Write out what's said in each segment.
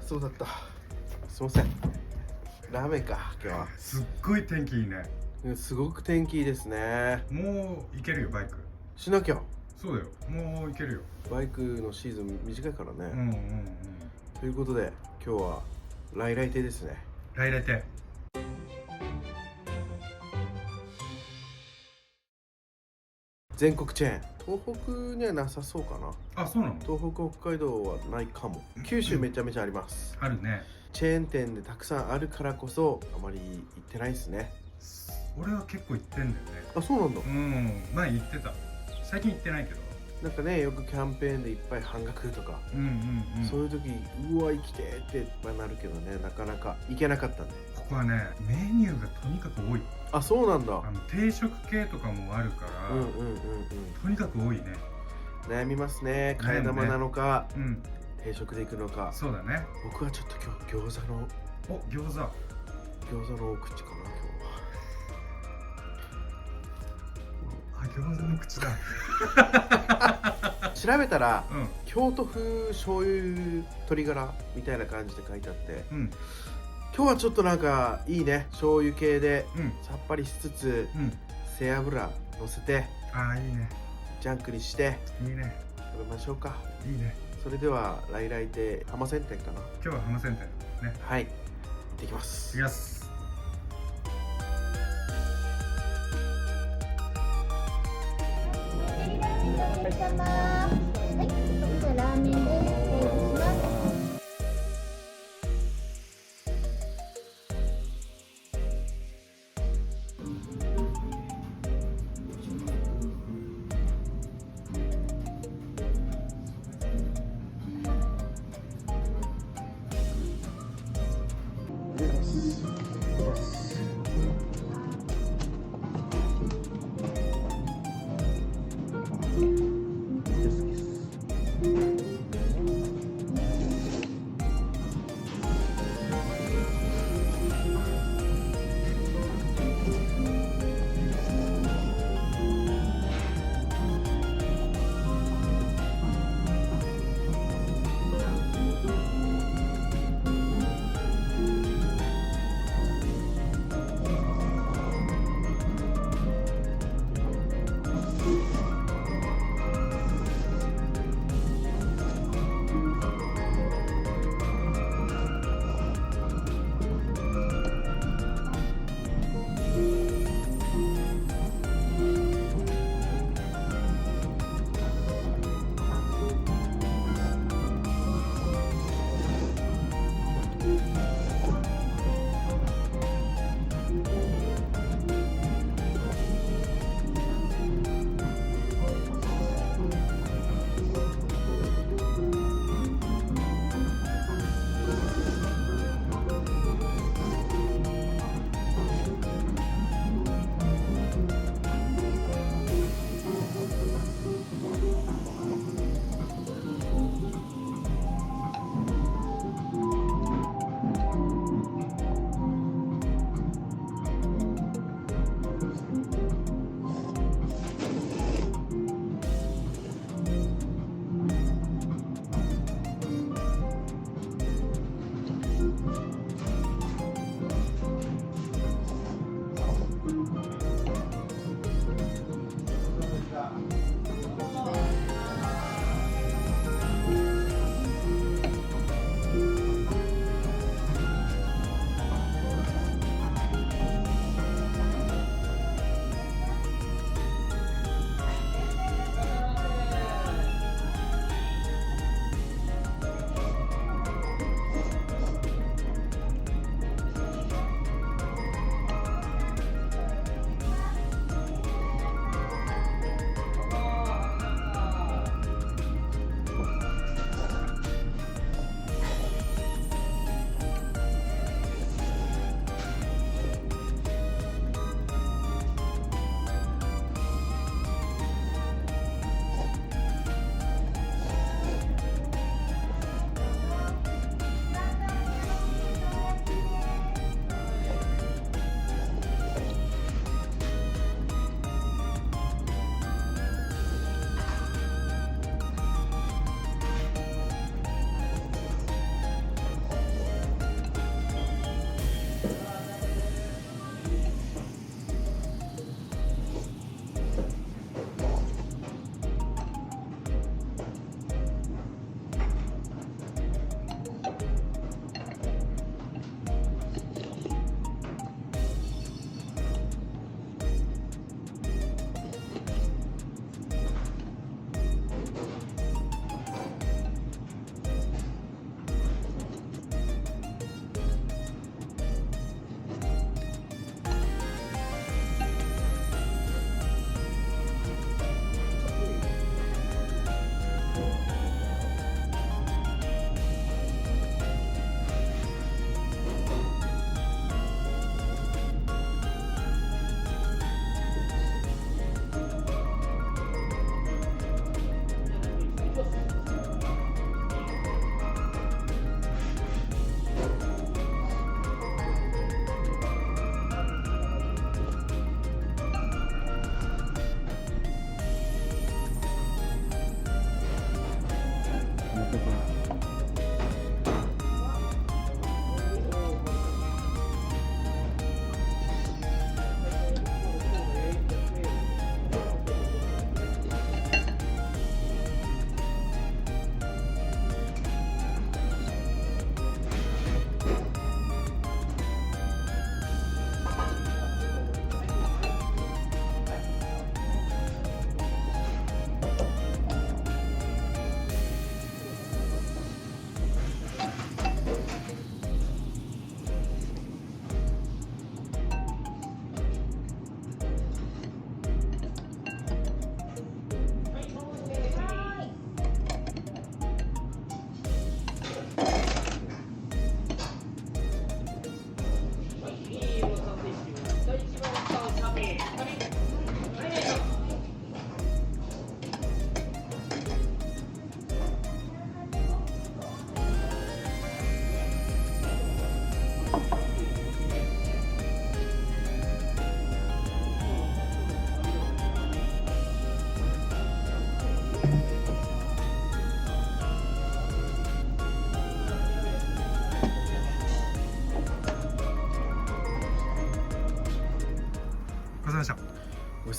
そうだった。すいません。ラーメンか今日は。すっごい天気いいね。すごく天気いいですね。もう行けるよバイク。しなきゃ。そうだよ。もう行けるよ。バイクのシーズン短いからね。うんうんうん。ということで今日は来来亭ですね。来来亭。全国チェーン。東北にはなさそうかな。あ、そうなの？東北北海道はないかも。九州めちゃめちゃあります。あるね。チェーン店でたくさんあるからこそあまり行ってないですね。俺は結構行ってんだよね。あ、そうなんだ。前行ってた。最近行ってないけど。なんかね、よくキャンペーンでいっぱい半額とか、そういう時うわ行きてーってなるけどね、なかなか行けなかったんで。ここはね、メニューがとにかく多い。あ、そうなんだ。定食系とかもあるから、とにかく多いね。悩みますね。替え玉なのか、定食で行くのか。そうだね。僕はちょっと今日餃子の餃子のお口かな餃子の口だ。調べたら、京都風醤油鶏ガラみたいな感じで書いてあって、今日はちょっとなんかいいね、醤油系で、さっぱりしつつ、背脂乗せて、いいね、ジャンクにしていいね、食べましょうか。いいね。それでは来来亭浜線店かな。今日は浜線店ね。はい、行ってきます。行きます。お疲れ様。はい、じゃあラーメンです。お願いします。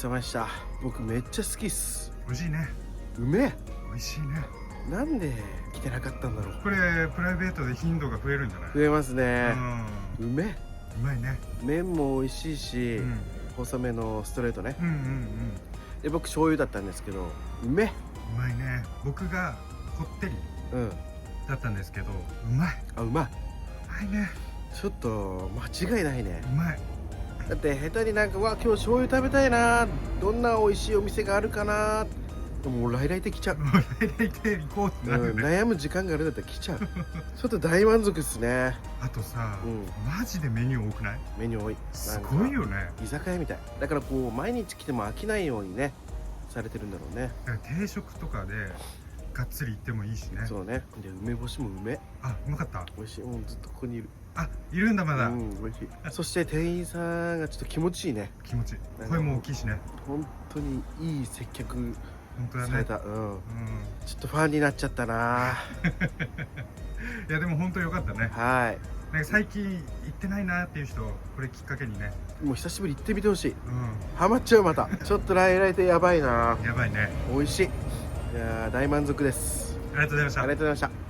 さまでした。僕めっちゃ好きっす。美味しいね。うめえ。美味しいね。なんで来てなかったんだろう。これプライベートで頻度が増えるんじゃない？増えますね。うめえ。うまいね。麺も美味しいし、細めのストレートね。で僕醤油だったんですけど、うめえ。うまいね。僕がこってりだったんですけど、うまい。あ、うまい。うまいね。ちょっと間違いないね。うまい。だって下手になんか今日醤油食べたいな、どんな美味しいお店があるかな、もう来来で来ちゃう。来来で行こうってなるね。悩む時間があるんだったら来ちゃう。ちょっと大満足っすね。あとさ、マジでメニュー多くない？メニュー多い。すごいよね。居酒屋みたいだから、こう毎日来ても飽きないようにねされてるんだろうね。だから定食とかでがっつり行ってもいいしね。そうね。で梅干しもうめ。あ、うまかった。美味しい。ずっとここにいる。あ、いるんだまだ。美味しい。そして店員さんがちょっと気持ちいいね。気持ちいい。声も大きいしね。本当にいい接客本当だね。された。ちょっとファンになっちゃったな。いやでも本当良かったね。はい。なんか最近行ってないなっていう人、これきっかけにね。もう久しぶり行ってみてほしい。ハマっちゃうまた。ちょっと来来でやばいな。やばいね。美味しい。いや大満足です。ありがとうございました。ありがとうございました。